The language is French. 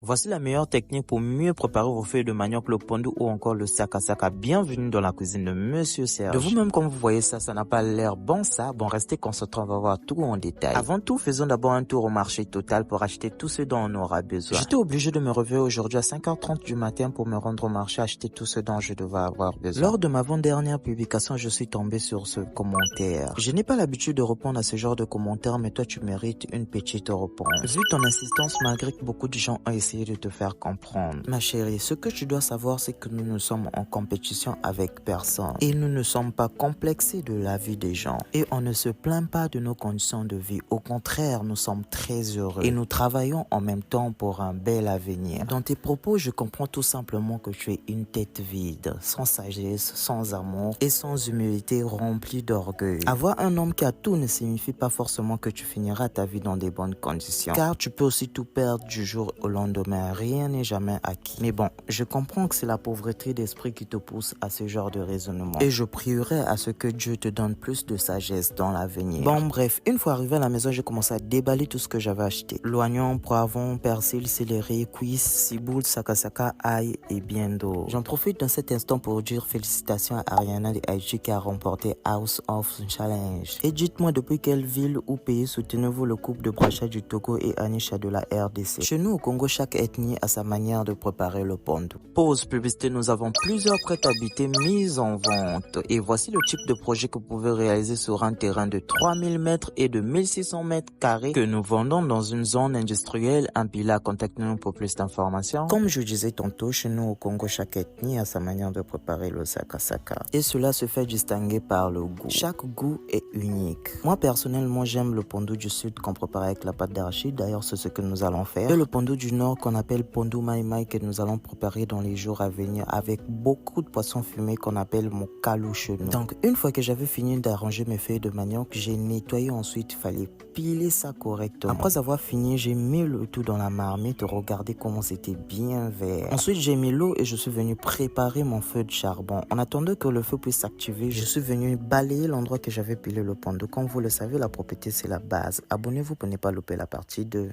Voici la meilleure technique pour mieux préparer vos feuilles de manioc, le pondu ou encore le saka. Bienvenue dans la cuisine de Monsieur Serge. De vous-même, comme vous voyez ça n'a pas l'air bon ça. Bon, restez concentrés, on va voir tout en détail. Avant tout, faisons d'abord un tour au marché total pour acheter tout ce dont on aura besoin. J'étais obligé de me réveiller aujourd'hui à 5h30 du matin pour me rendre au marché acheter tout ce dont je devais avoir besoin. Lors de ma avant-dernière publication, je suis tombé sur ce commentaire. Je n'ai pas l'habitude de répondre à ce genre de commentaires, mais toi tu mérites une petite réponse. Vu ton insistance, malgré que beaucoup de gens ont essayé de te faire comprendre. Ma chérie, ce que tu dois savoir, c'est que nous ne sommes en compétition avec personne. Et nous ne sommes pas complexés de la vie des gens. Et on ne se plaint pas de nos conditions de vie. Au contraire, nous sommes très heureux. Et nous travaillons en même temps pour un bel avenir. Dans tes propos, je comprends tout simplement que tu es une tête vide, sans sagesse, sans amour et sans humilité, remplie d'orgueil. Avoir un homme qui a tout ne signifie pas forcément que tu finiras ta vie dans des bonnes conditions. Car tu peux aussi tout perdre du jour au lendemain. Rien n'est jamais acquis. Mais bon, je comprends que c'est la pauvreté d'esprit qui te pousse à ce genre de raisonnement. Et je prierai à ce que Dieu te donne plus de sagesse dans l'avenir. Bon, bref, une fois arrivé à la maison, j'ai commencé à déballer tout ce que j'avais acheté. L'oignon, poivron, persil, céleri, cuisse, ciboule, saka, ail et bien d'autres. J'en profite dans cet instant pour dire félicitations à Ariana de Haïti qui a remporté House of Challenge. Et dites-moi depuis quelle ville ou pays soutenez-vous le couple de Bracha du Togo et Anisha de la RDC. Chez nous au Congo, chaque ethnie a sa manière de préparer le pondu. Pause publicité, nous avons plusieurs prêts-à-habiter mis en vente. Et voici le type de projet que vous pouvez réaliser sur un terrain de 3000 mètres et de 1600 mètres carrés que nous vendons dans une zone industrielle. Un Pila, contactez-nous pour plus d'informations. Comme je disais tantôt, chez nous au Congo, chaque ethnie a sa manière de préparer le saka. Et cela se fait distinguer par le goût. Chaque goût est unique. Moi personnellement, j'aime le pondu du sud qu'on prépare avec la pâte d'arachide. D'ailleurs, c'est ce que nous allons faire. Et le pondu du nord qu'on appelle pondu mai que nous allons préparer dans les jours à venir avec beaucoup de poissons fumés qu'on appelle mokalu chez nous. Donc, une fois que j'avais fini d'arranger mes feuilles de manioc, j'ai nettoyé ensuite. Il fallait piler ça correctement. Après avoir fini, j'ai mis le tout dans la marmite. Regardez comment c'était bien vert. Ensuite, j'ai mis l'eau et je suis venu préparer mon feu de charbon. En attendant que le feu puisse s'activer, je suis venu balayer l'endroit que j'avais pilé le pondu. Comme vous le savez, la propreté, c'est la base. Abonnez-vous pour ne pas louper la partie 2.